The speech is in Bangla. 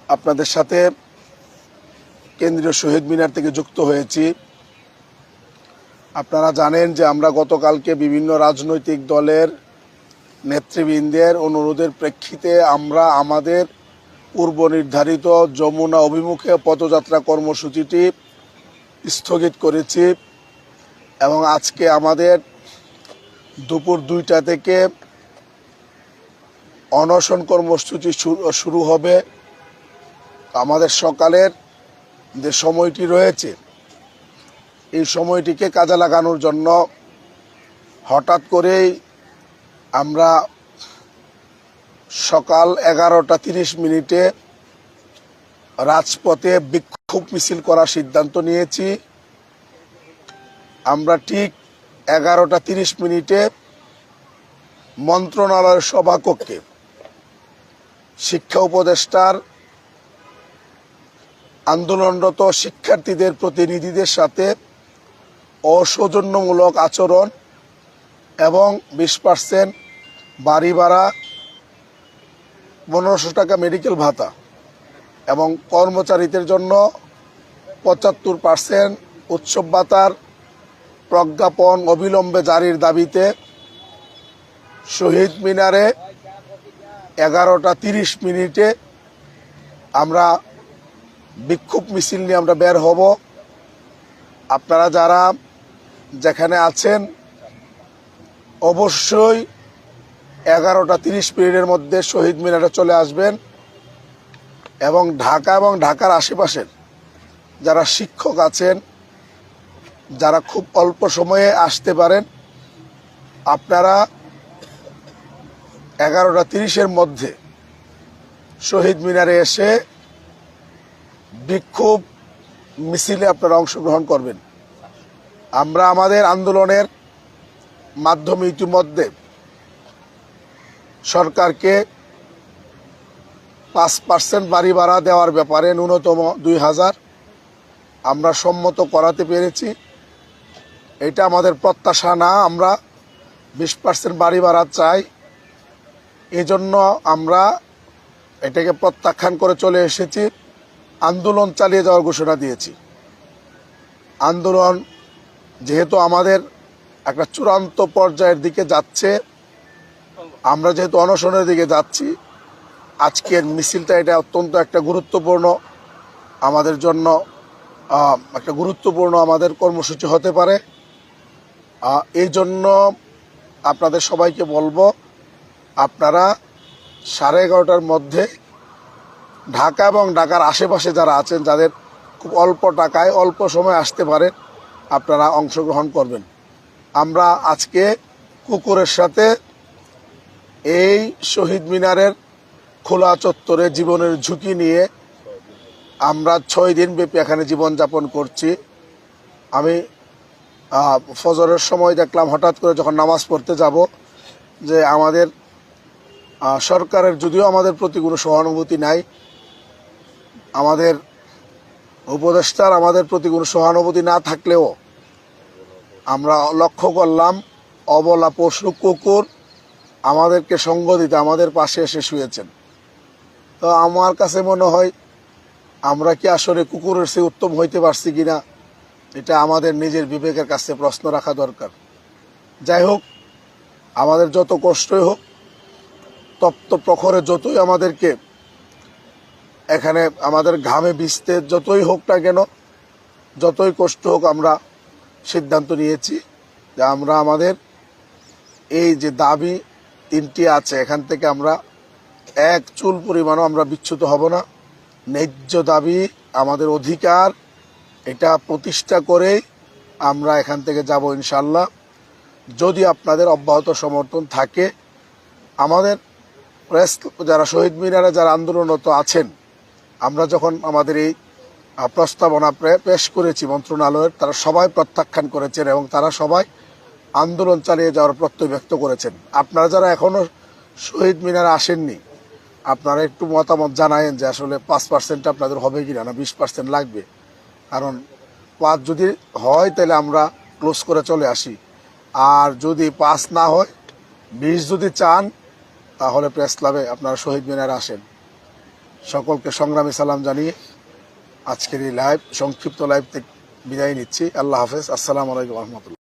আপনাদের সাথে কেন্দ্রীয় শহীদ মিনার থেকে যুক্ত হয়েছি। আপনারা জানেন যে আমরা গতকালকে বিভিন্ন রাজনৈতিক দলের নেতৃবৃন্দের অনুরোধের প্রেক্ষিতে আমরা আমাদের পূর্ব নির্ধারিত যমুনা অভিমুখে পদযাত্রা কর্মসূচিটি স্থগিত করেছি এবং আজকে আমাদের দুপুর 2টা থেকে অনশন কর্মসূচি শুরু হবে। আমাদের সকালের যে সময়টি রয়েছে এই সময়টিকে কাজে লাগানোর জন্য হঠাৎ করেই আমরা সকাল 11টা 30 রাজপথে বিক্ষোভ মিছিল করার সিদ্ধান্ত নিয়েছি। আমরা ঠিক 11টা 30 মন্ত্রণালয়ের সভাকক্ষে শিক্ষা উপদেষ্টার আন্দোলনরত শিক্ষার্থীদের প্রতিনিধিদের সাথে অসৌজন্যমূলক আচরণ এবং 20% বাড়ি ভাড়া, 1500 টাকা মেডিকেল ভাতা এবং কর্মচারীদের জন্য 75% উৎসব ভাতার প্রজ্ঞাপন অবিলম্বে জারির দাবিতে শহীদ মিনারে 11টা 30 আমরা বিক্ষোভ মিছিল নিয়ে আমরা বের হব। আপনারা যারা যেখানে আছেন অবশ্যই 11টা 30 মধ্যে শহীদ মিনারে চলে আসবেন এবং ঢাকা এবং ঢাকার আশেপাশের যারা শিক্ষক আছেন, যারা খুব অল্প সময়ে আসতে পারেন, আপনারা 11টা 30 মধ্যে শহীদ মিনারে এসে বিক্ষোভ মিছিলে আপনারা অংশগ্রহণ করবেন। আমরা আমাদের আন্দোলনের মাধ্যমে ইতিমধ্যে সরকারকে 5% বাড়ি ভাড়া দেওয়ার ব্যাপারে ন্যূনতম 2000 আমরা সম্মত করাতে পেরেছি। এটা আমাদের প্রত্যাশা না, আমরা 20% বাড়ি ভাড়া চাই। এজন্য আমরা এটাকে প্রত্যাখ্যান করে চলে এসেছি, আন্দোলন চালিয়ে যাওয়ার ঘোষণা দিয়েছি। আন্দোলন যেহেতু আমাদের একটা চূড়ান্ত পর্যায়ের দিকে যাচ্ছে, আমরা যেহেতু অনশনের দিকে যাচ্ছি, আজকের মিছিলটা এটা অত্যন্ত একটা গুরুত্বপূর্ণ আমাদের জন্য একটা গুরুত্বপূর্ণ আমাদের কর্মসূচি হতে পারে। এই জন্য আপনাদের সবাইকে বলবো, আপনারা 11:30টার মধ্যে ঢাকা এবং ঢাকার আশেপাশে যারা আছেন, যাদের খুব অল্প টাকায় অল্প সময় আসতে পারেন, আপনারা অংশগ্রহণ করবেন। আমরা আজকে কুকুরের সাথে এই শহীদ মিনারের খোলা চত্বরে জীবনের ঝুঁকি নিয়ে আমরা 6 দিন ব্যাপী এখানে জীবনযাপন করছি। আমি ফজরের সময় দেখলাম হঠাৎ করে যখন নামাজ পড়তে যাব যে আমাদের সরকারের যদিও আমাদের প্রতি কোনো সহানুভূতি নাই, আমাদের উপদেষ্টার আমাদের প্রতি কোনো সহানুভূতি না থাকলেও আমরা লক্ষ্য করলাম অবলা পশু কুকুর আমাদেরকে সঙ্গ দিতে আমাদের পাশে এসে শুয়েছেন। তো আমার কাছে মনে হয় আমরা কি আসলে কুকুরের চেয়ে উত্তম হইতে পারছি কিনা, এটা আমাদের নিজের বিবেকের কাছে প্রশ্ন রাখা দরকার। যাই হোক, আমাদের যত কষ্টই হোক, তপ্ত প্রখরে যতই আমাদেরকে এখানে আমাদের ঘামে ভিজতে যতই হোক না কেন, যতই কষ্ট হোক, আমরা সিদ্ধান্ত নিয়েছি যে আমরা আমাদের এই যে দাবি 3টি আছে, এখান থেকে আমরা এক চুল পরিমাণও আমরা বিচ্যুত হব না। ন্যায্য দাবি, আমাদের অধিকার, এটা প্রতিষ্ঠা করেই আমরা এখান থেকে যাব ইনশাল্লাহ। যদি আপনাদের অব্যাহত সমর্থন থাকে, আমাদের প্রেস যারা শহীদ মিনারে যারা আন্দোলনরত আছেন, আমরা যখন আমাদের এই প্রস্তাবনা পেশ করেছি মন্ত্রণালয়ের, তারা সবাই প্রত্যাখ্যান করেছেন এবং তারা সবাই আন্দোলন চালিয়ে যাওয়ার প্রত্যয় ব্যক্ত করেছেন। আপনারা যারা এখনও শহীদ মিনারে আসেননি, আপনারা একটু মতামত জানায়েন যে আসলে 5% আপনাদের হবে কিনা, না 20% লাগবে। কারণ 5 যদি হয় তাহলে আমরা ক্লোজ করে চলে আসি, আর যদি 5 না হয়, 20 যদি চান তাহলে প্রেস ক্লাবে আপনারা শহীদ মিনারে আসেন। সকলকে সংগ্রামী সালাম জানিয়ে আজকের এই লাইভ, সংক্ষিপ্ত লাইভ থেকে বিদায় নিচ্ছি। আল্লাহ হাফেজ। আসসালামু আলাইকুম রহমতুল্লাহ।